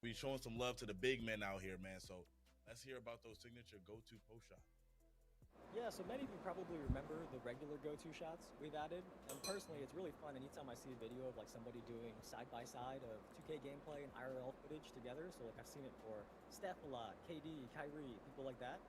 We showing some love to the big men out here, man. So let's hear about those signature go-to post shots. Yeah, so many of you probably remember the regular go-to shots we've added. And personally, it's really fun anytime I see a video of like somebody doing side by side of 2K gameplay and IRL footage together. So like I've seen it for Steph a lot, KD, Kyrie, people like that.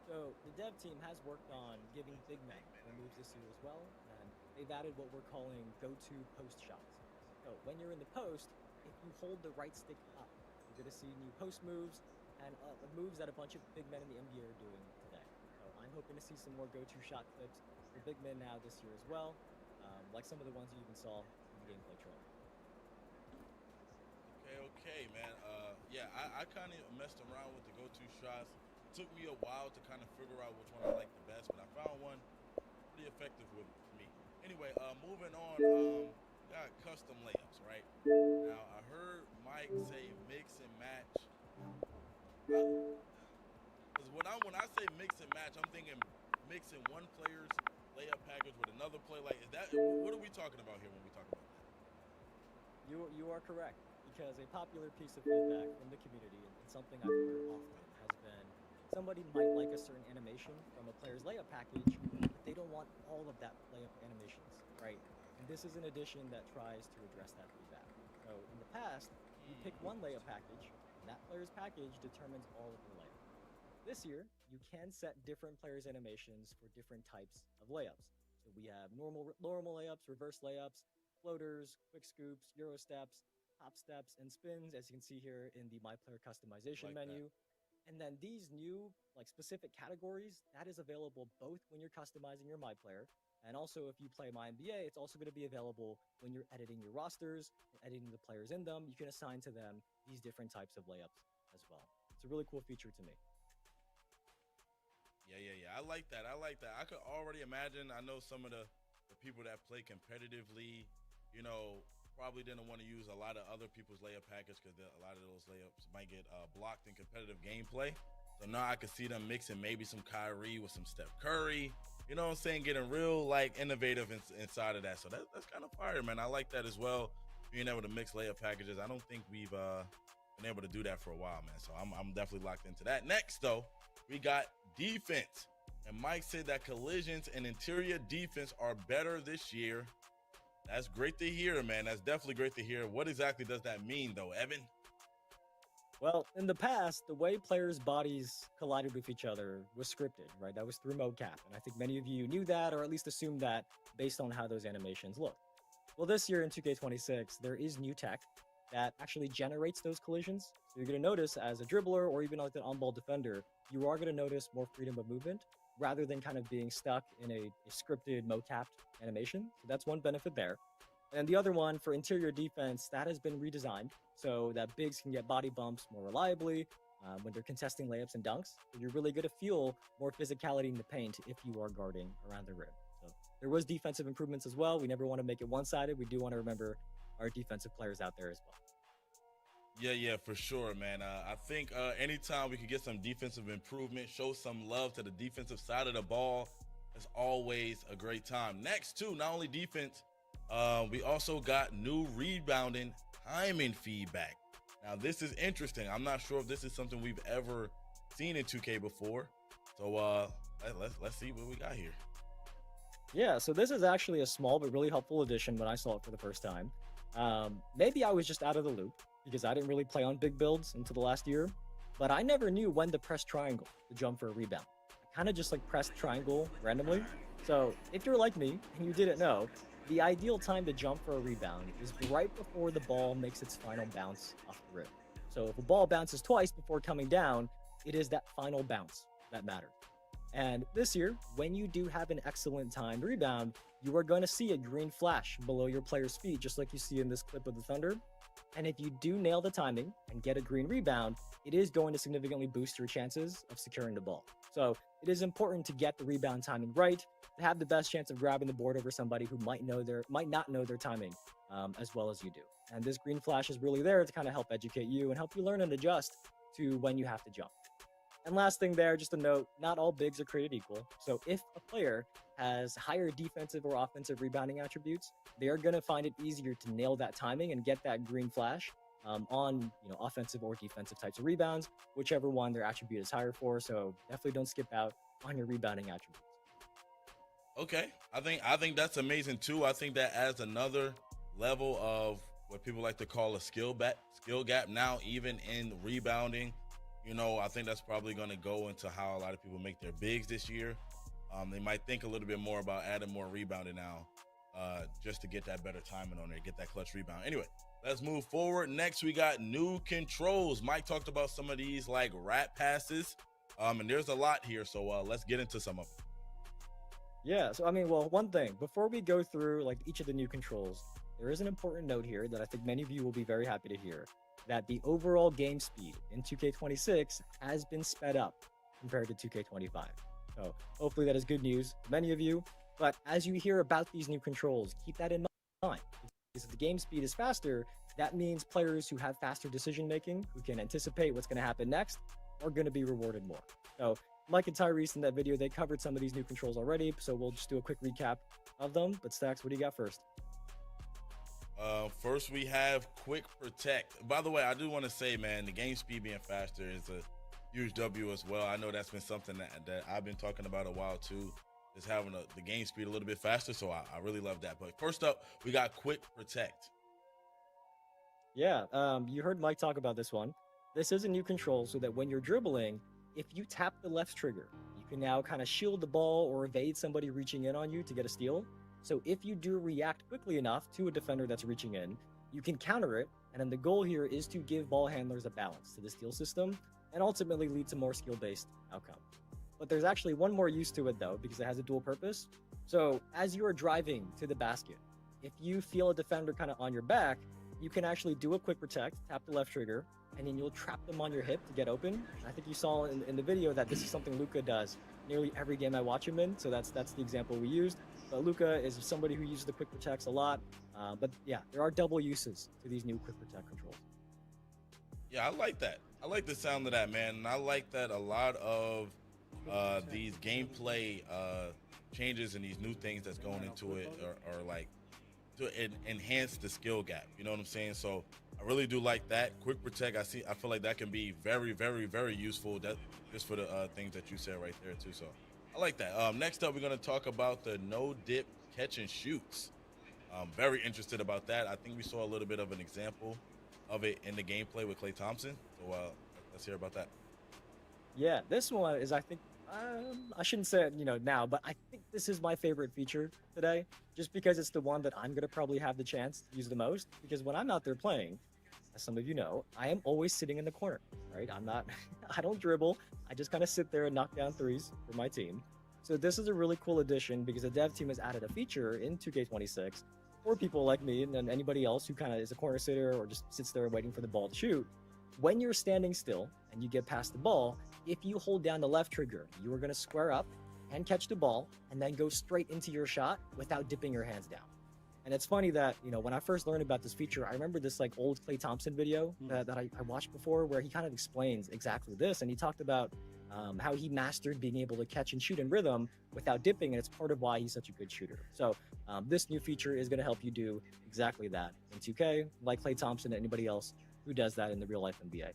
So the dev team has worked on giving big men more moves this year as well, and they've added what we're calling go-to post shots. So when you're in the post, if you hold the right stick up, you're going to see new post moves and moves that a bunch of big men in the NBA are doing today. So I'm hoping to see some more go-to shot clips for big men now this year as well, like some of the ones you even saw in the gameplay trailer. Okay, man. Yeah, I kind of messed around with the go-to shots. It took me a while to kind of figure out which one I like the best, but I found one pretty effective with me. Anyway, moving on. Got custom layups, right? Now I heard Mike say mix and match. Because when I say mix and match, I'm thinking mixing one player's layup package with another play. Like, is that what are we talking about here when we talk about that? You are correct because a popular piece of feedback from the community and something I've heard often has been somebody might like a certain animation from a player's layup package, but they don't want all of that layup animations, right? And this is an addition that tries to address that feedback. So in the past, you pick one layup Interesting. package, and that player's package determines all of the layup. This year, you can set different players' animations for different types of layups. So we have normal layups, reverse layups, floaters, quick scoops, euro steps, hop steps, and spins, as you can see here in the My Player customization Like that. menu. And then these new like specific categories, that is available both when you're customizing your My Player, and also if you play My NBA, it's also going to be available when you're editing your rosters and editing the players in them. You can assign to them these different types of layups as well. It's a really cool feature to me. Yeah. I like that. I like that. I could already imagine. I know some of the people that play competitively, you know, probably didn't want to use a lot of other people's layup package because a lot of those layups might get blocked in competitive gameplay. So now I could see them mixing maybe some Kyrie with some Steph Curry. You know what I'm saying? Getting real like innovative inside of that. So that's kind of fire, man. I like that as well. Being able to mix layup packages. I don't think we've been able to do that for a while, man. So I'm definitely locked into that. Next, though, we got defense. And Mike said that collisions and interior defense are better this year. That's great to hear, man. That's definitely great to hear. What exactly does that mean, though, Evan? Well, in the past, the way players' bodies collided with each other was scripted, right? That was through mocap. And I think many of you knew that or at least assumed that based on how those animations looked. Well, this year in 2K26, there is new tech that actually generates those collisions. So you're going to notice as a dribbler or even like an on ball defender, you are going to notice more freedom of movement rather than kind of being stuck in a scripted mocapped animation. So that's one benefit there. And the other one for interior defense, that has been redesigned so that bigs can get body bumps more reliably when they're contesting layups and dunks. You're really going to feel more physicality in the paint if you are guarding around the rim. So there was defensive improvements as well. We never want to make it one-sided. We do want to remember our defensive players out there as well. Yeah, for sure, man. I think anytime we could get some defensive improvement, show some love to the defensive side of the ball, it's always a great time. Next, too, not only defense, we also got new rebounding timing feedback. Now, this is interesting. I'm not sure if this is something we've ever seen in 2K before. So let's see what we got here. Yeah, so this is actually a small but really helpful addition when I saw it for the first time. Maybe I was just out of the loop because I didn't really play on big builds until the last year, but I never knew when to press triangle to jump for a rebound. I kind of just like pressed triangle randomly. So if you're like me and you didn't know, the ideal time to jump for a rebound is right before the ball makes its final bounce off the rim. So if a ball bounces twice before coming down, it is that final bounce that matters. And this year, when you do have an excellent timed rebound, you are going to see a green flash below your player's feet, just like you see in this clip of the Thunder. And if you do nail the timing and get a green rebound, it is going to significantly boost your chances of securing the ball. So it is important to get the rebound timing right to have the best chance of grabbing the board over somebody who might not know their timing as well as you do. And this green flash is really there to kind of help educate you and help you learn and adjust to when you have to jump. And last thing there, just a note, not all bigs are created equal. So if a player has higher defensive or offensive rebounding attributes, they are going to find it easier to nail that timing and get that green flash on offensive or defensive types of rebounds, whichever one their attribute is higher for. So definitely don't skip out on your rebounding attributes. Okay, I think that's amazing too. I think that adds another level of what people like to call a skill gap now, even in rebounding. I think that's probably going to go into how a lot of people make their bigs this year. They might think a little bit more about adding more rebounding now, just to get that better timing on there, get that clutch rebound. Anyway, let's move forward. Next, we got new controls. Mike talked about some of these like rat passes, and there's a lot here. So let's get into some of them. Yeah, so I mean, well, one thing before we go through like each of the new controls, there is an important note here that I think many of you will be very happy to hear that the overall game speed in 2K26 has been sped up compared to 2K25. So hopefully that is good news for many of you. But as you hear about these new controls, keep that in mind. Because if the game speed is faster, that means players who have faster decision making, who can anticipate what's going to happen next, are going to be rewarded more. So Mike and Tyrese in that video, they covered some of these new controls already, so we'll just do a quick recap of them. But Stacks, what do you got first? First, we have quick protect. By the way, I do want to say, man, the game speed being faster is a huge W as well. I know that's been something that I've been talking about a while too, is having the game speed a little bit faster. So I really love that. But first up, we got quick protect. Yeah, you heard Mike talk about this one. This is a new control so that when you're dribbling, if you tap the left trigger, you can now kind of shield the ball or evade somebody reaching in on you to get a steal. So if you do react quickly enough to a defender that's reaching in, you can counter it. And then the goal here is to give ball handlers a balance to the steal system and ultimately lead to more skill-based outcome. But there's actually one more use to it though, because it has a dual purpose. So as you are driving to the basket, if you feel a defender kind of on your back, you can actually do a quick protect, tap the left trigger, and then you'll trap them on your hip to get open. I think you saw in the video that this is something Luka does nearly every game I watch him in. So that's the example we used. But Luka is somebody who uses the quick protects a lot. But yeah, there are double uses to these new quick protect controls. Yeah, I like that. I like the sound of that, man. And I like that a lot of these gameplay changes and these new things that's going into it are like to enhance the skill gap. You know what I'm saying? So I really do like that. Quick protect, I feel like that can be very, very, very useful. That just for the things that you said right there too. So I like that. Next up, we're going to talk about the no dip catch and shoots. Very interested about that. I think we saw a little bit of an example of it in the gameplay with Klay Thompson. So let's hear about that. Yeah, this one is, I think, I shouldn't say it, now, but I think this is my favorite feature today, just because it's the one that I'm going to probably have the chance to use the most. Because when I'm out there playing, as some of you know, I am always sitting in the corner, right? I don't dribble. I just kind of sit there and knock down threes for my team. So this is a really cool addition because the dev team has added a feature in 2K26 for people like me and anybody else who kind of is a corner sitter or just sits there waiting for the ball to shoot. When you're standing still and you get past the ball, if you hold down the left trigger, you are going to square up and catch the ball and then go straight into your shot without dipping your hands down. And it's funny that, when I first learned about this feature, I remember this like old Klay Thompson video that I watched before where he kind of explains exactly this. And he talked about how he mastered being able to catch and shoot in rhythm without dipping. And it's part of why he's such a good shooter. So this new feature is going to help you do exactly that in 2K, like Klay Thompson and anybody else who does that in the real life NBA.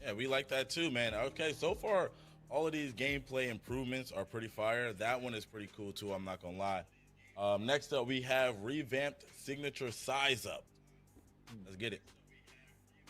Yeah, we like that too, man. Okay, so far, all of these gameplay improvements are pretty fire. That one is pretty cool too, I'm not going to lie. Next up, we have revamped signature size up. Let's get it.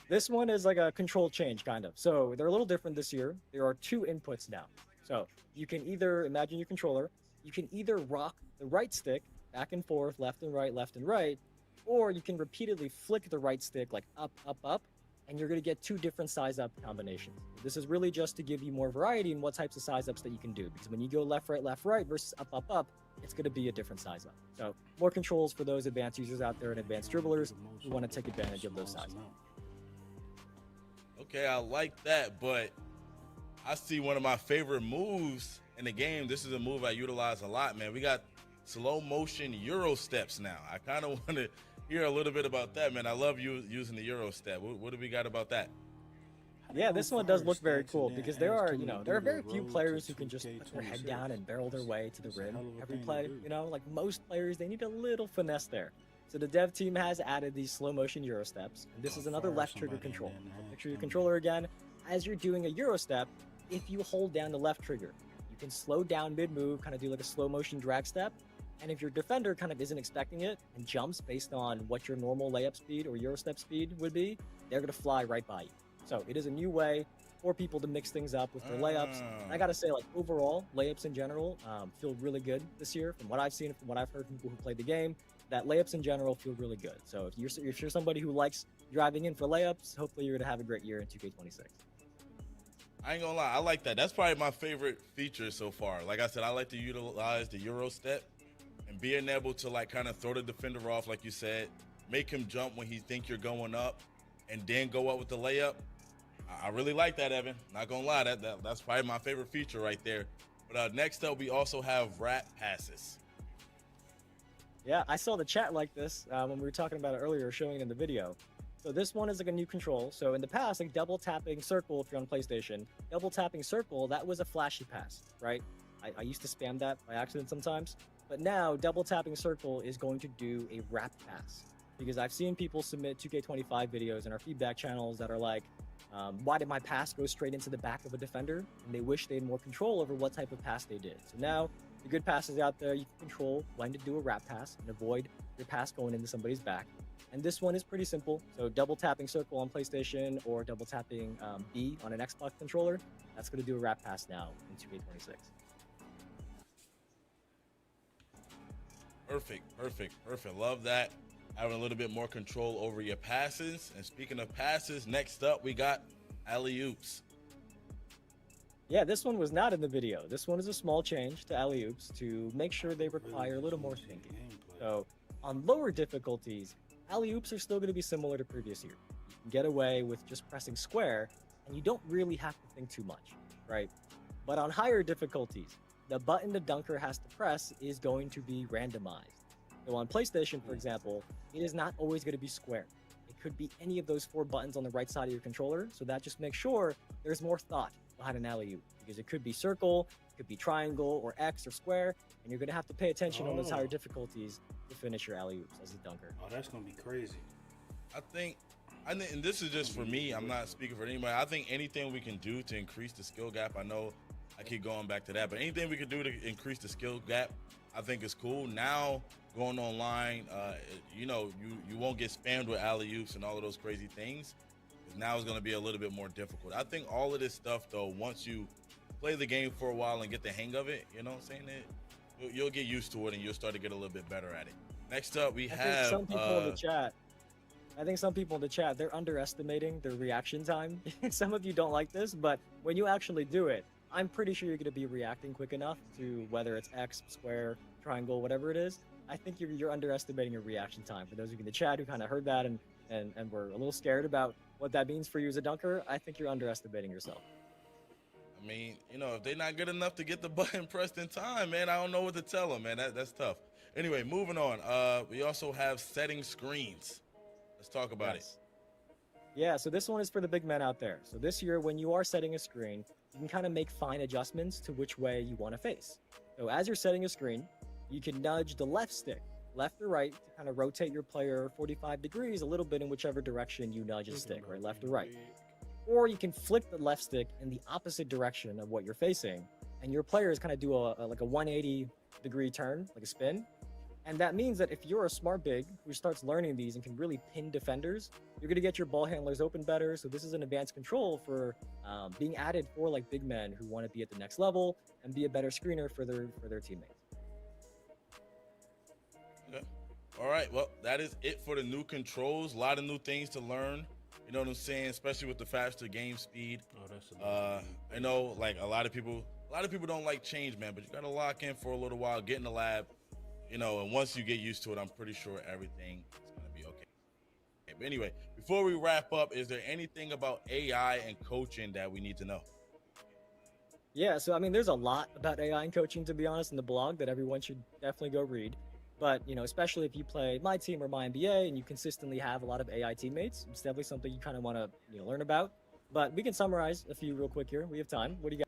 This one is like a control change, kind of. So they're a little different this year. There are two inputs now. So you can either, imagine your controller, you can either rock the right stick back and forth, left and right, or you can repeatedly flick the right stick like up, up, up, and you're going to get two different size up combinations. This is really just to give you more variety in what types of size ups that you can do, because when you go left, right versus up, up, up, it's going to be a different size up. So more controls for those advanced users out there and advanced dribblers who want to take advantage of those size ups. Okay, I like that, but I see one of my favorite moves in the game. This is a move I utilize a lot, man. We got slow motion Euro steps now. I kind of want to hear a little bit about that, man. I love you using the Euro step. What do we got about that? Yeah, this one does look very cool because there are very few players who can just put their head down and barrel their way to the rim every play. Like most players, they need a little finesse there. So the dev team has added these slow motion Euro steps, and this is another left trigger control. So picture your controller again. As you're doing a Euro step, if you hold down the left trigger, you can slow down mid move, kind of do like a slow motion drag step. And if your defender kind of isn't expecting it and jumps based on what your normal layup speed or Euro step speed would be, they're going to fly right by you. So it is a new way for people to mix things up with their layups. And I got to say, like, overall, layups in general feel really good this year. From what I've seen, from what I've heard from people who played the game, that layups in general feel really good. So if you're somebody who likes driving in for layups, hopefully you're going to have a great year in 2K26. I ain't gonna lie, I like that. That's probably my favorite feature so far. Like I said, I like to utilize the Euro step and being able to like kind of throw the defender off, like you said, make him jump when he think you're going up, and then go up with the layup. I really like that, Evan. Not gonna lie, that's probably my favorite feature right there. But next up, we also have wrap passes. Yeah, I saw the chat like this when we were talking about it earlier, showing it in the video. So this one is like a new control. So in the past, like double tapping circle, if you're on PlayStation, double tapping circle, that was a flashy pass, right? I used to spam that by accident sometimes. But now double tapping circle is going to do a wrap pass, because I've seen people submit 2K25 videos in our feedback channels that are like, why did my pass go straight into the back of a defender? And they wish they had more control over what type of pass they did. So now the good passes out there, you can control when to do a wrap pass and avoid your pass going into somebody's back. And this one is pretty simple. So double tapping circle on PlayStation or double tapping B on an Xbox controller, that's going to do a wrap pass now in 2K26. Perfect. Love that. Having a little bit more control over your passes. And speaking of passes, next up we got alley-oops. Yeah, this one was not in the video. This one is a small change to alley-oops to make sure they require a little more thinking. So on lower difficulties, alley-oops are still going to be similar to previous year. You can get away with just pressing square, and you don't really have to think too much, right? But on higher difficulties, the button the dunker has to press is going to be randomized. So on PlayStation, for example, it is not always going to be square. It could be any of those 4 buttons on the right side of your controller, so that just makes sure there's more thought behind an alley-oop, because it could be circle, it could be triangle, or X, or square, and you're going to have to pay attention on those higher difficulties to finish your alley-oops as a dunker. Oh, that's going to be crazy. I think, and this is just for me, I'm not speaking for anybody. I think anything we can do to increase the skill gap, I know I keep going back to that, but anything we can do to increase the skill gap, I think is cool. Now, going online, you won't get spammed with alley-oops and all of those crazy things. Now it's going to be a little bit more difficult. I think all of this stuff, though, once you play the game for a while and get the hang of it, you know what I'm saying? You'll get used to it and you'll start to get a little bit better at it. Next up, we have some people in the chat. I think some people in the chat, they're underestimating their reaction time. Some of you don't like this, but when you actually do it, I'm pretty sure you're going to be reacting quick enough to whether it's X, square, triangle, whatever it is. I think you're underestimating your reaction time. For those of you in the chat who kind of heard that and were a little scared about what that means for you as a dunker, I think you're underestimating yourself. I mean, if they're not good enough to get the button pressed in time, man, I don't know what to tell them, man. That's tough. Anyway, moving on. We also have setting screens. Let's talk about it. Yeah, so this one is for the big men out there. So this year, when you are setting a screen, you can kind of make fine adjustments to which way you want to face. So as you're setting a screen, you can nudge the left stick, left or right, to kind of rotate your player 45 degrees a little bit in whichever direction you nudge the stick, right, left or right. Or you can flick the left stick in the opposite direction of what you're facing, and your players kind of do like a 180-degree turn, like a spin. And that means that if you're a smart big who starts learning these and can really pin defenders, you're going to get your ball handlers open better. So this is an advanced control for being added for like big men who want to be at the next level and be a better screener for their teammates. Okay. All right. Well, that is it for the new controls. A lot of new things to learn. You know what I'm saying? Especially with the faster game speed. Oh, that's I know, like a lot of people don't like change, man. But you got to lock in for a little while, get in the lab. And once you get used to it, I'm pretty sure everything is going to be okay. But anyway, before we wrap up, is there anything about AI and coaching that we need to know? Yeah, so I mean, there's a lot about AI and coaching, to be honest, in the blog that everyone should definitely go read. But, especially if you play my team or my NBA and you consistently have a lot of AI teammates, it's definitely something you kind of want to learn about. But we can summarize a few real quick here. We have time. What do you got?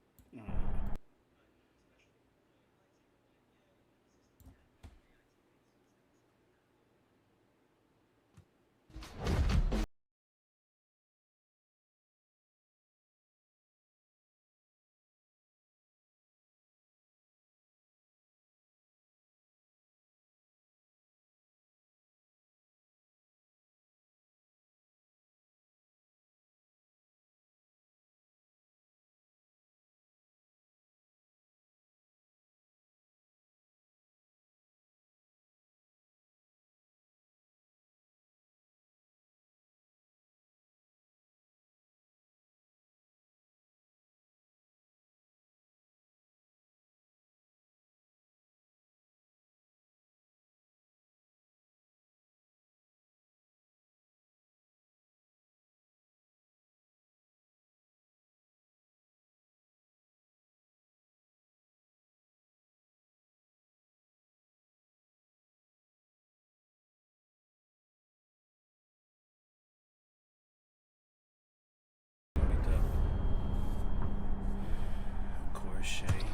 Ricochet.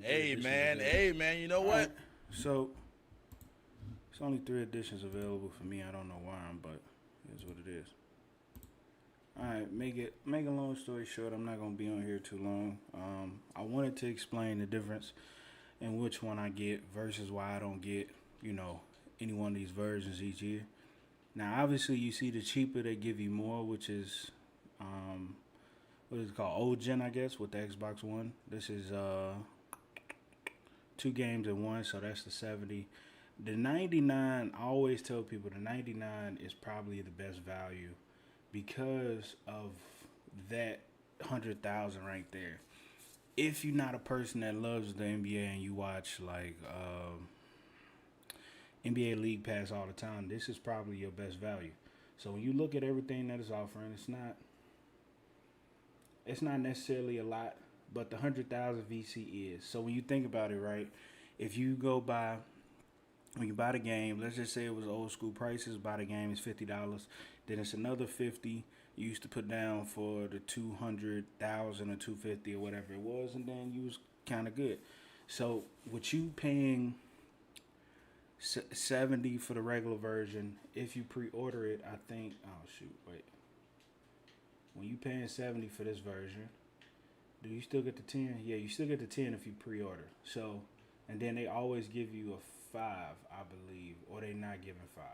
Hey man, you know what? Right. So it's only 3 editions available for me. I don't know why, but it's what it is. All right, make a long story short. I'm not gonna be on here too long. I wanted to explain the difference in which one I get versus why I don't get, any one of these versions each year. Now, obviously, you see the cheaper they give you more, which is, what is it called, old gen, I guess, with the Xbox One. This is 2 games in one, so that's the 70. The 99, I always tell people the 99 is probably the best value because of that 100,000 right there. If you're not a person that loves the NBA and you watch like NBA League Pass all the time, this is probably your best value. So when you look at everything that it's offering, it's not necessarily a lot, but the 100,000 VC is. So when you think about it, right, if you go buy when you buy the game, let's just say it was old school prices, buy the game is $50, then it's another 50 you used to put down for the 200,000 or 250 or whatever it was, and then you was kind of good. So with you paying 70 for the regular version, if you pre-order it, I think, when you paying 70 for this version, do you still get the 10? Yeah, you still get the 10 if you pre-order. So, and then they always give you a 5, I believe, or they not giving 5.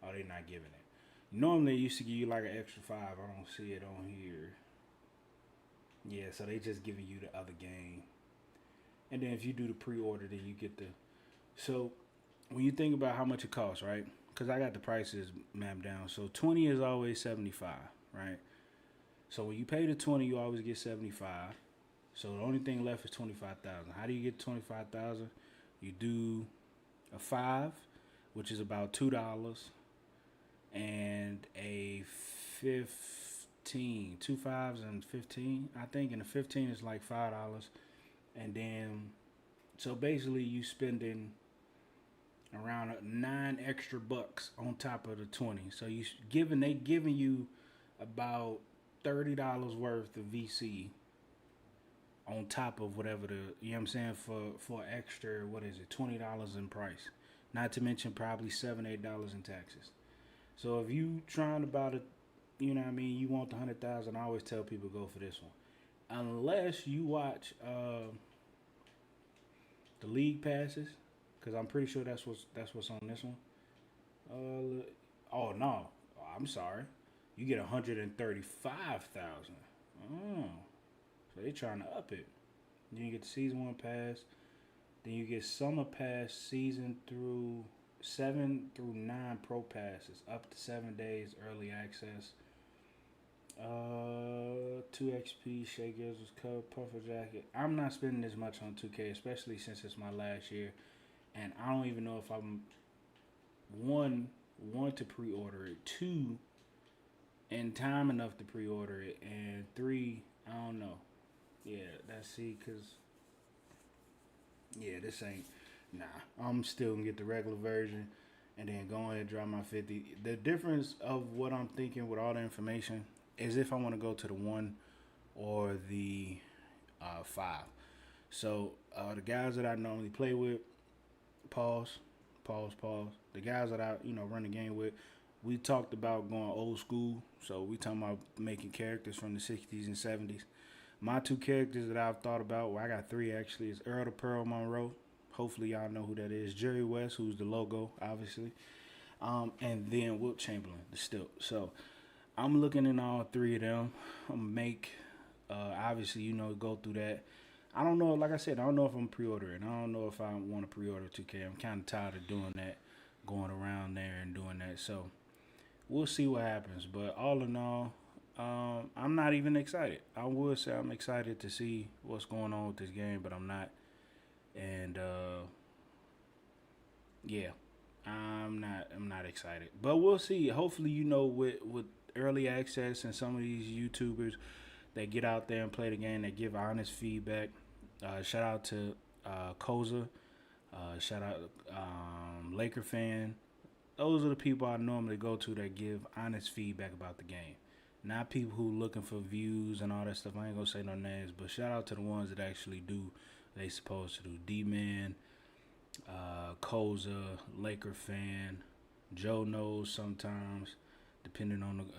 Oh, they not giving it. Normally, they used to give you like an extra 5. I don't see it on here. Yeah, so they just giving you the other game. And then if you do the pre-order, then you get the... So, when you think about how much it costs, right? Because I got the prices mapped down. So, 20 is always 75, right? So, when you pay the 20, you always get 75. So, the only thing left is 25,000. How do you get 25,000? You do a 5, which is about $2, and a 15, 2 5s and 15, I think, and the 15 is like $5. And then, so basically you spending around 9 extra bucks on top of the 20. So they giving you about $30 worth of VC on top of whatever you know what I'm saying, for extra, what is it, $20 in price. Not to mention probably $7, $8 in taxes. So if you trying to buy you know what I mean, you want the 100,000, I always tell people go for this one. Unless you watch the league passes, because I'm pretty sure that's what's on this one. Oh no, I'm sorry, you get 135,000. Oh, so they trying to up it. Then you get the season 1 pass. Then you get summer pass, season through 7 through 9 pro passes, up to 7 days early access. 2 XP, Shea Gills' Cup, Puffer Jacket. I'm not spending this much on 2K, especially since it's my last year, and I don't even know if I'm want to pre-order it, 2, in time enough to pre-order it, and 3, I don't know. Yeah, this ain't, nah. I'm still gonna get the regular version and then go ahead and drop my 50. The difference of what I'm thinking with all the information is if I want to go to the 1 or the 5. So the guys that I normally play with, pause. The guys that I run the game with, we talked about going old school. So we talking about making characters from the 60s and 70s. My 2 characters that I've thought about, well, I got 3 actually, is Earl the Pearl Monroe. Hopefully y'all know who that is. Jerry West, who's the logo, obviously. And then Wilt Chamberlain, the stilt. So I'm looking in all 3 of them. I'm gonna make, obviously, go through that. I don't know. Like I said, I don't know if I'm pre-ordering. I don't know if I want to pre-order 2K. I'm kind of tired of doing that, going around there and doing that. So we'll see what happens. But all in all, I'm not even excited. I would say I'm excited to see what's going on with this game, but I'm not. And yeah, I'm not. I'm not excited. But we'll see. Hopefully, with early access and some of these YouTubers that get out there and play the game, that give honest feedback. Shout out to Koza. Shout out Laker fan. Those are the people I normally go to that give honest feedback about the game. Not people who looking for views and all that stuff. I ain't gonna say no names, but shout out to the ones that actually do they supposed to do. D-Man, Koza, Laker fan. Joe knows sometimes, depending on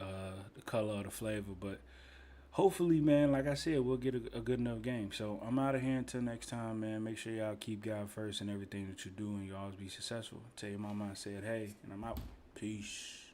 the color or the flavor. But hopefully, man, like I said, we'll get a good enough game. So I'm out of here until next time, man. Make sure y'all keep God first in everything that you do, and you always be successful. Tell your mama I said hey, and I'm out. Peace.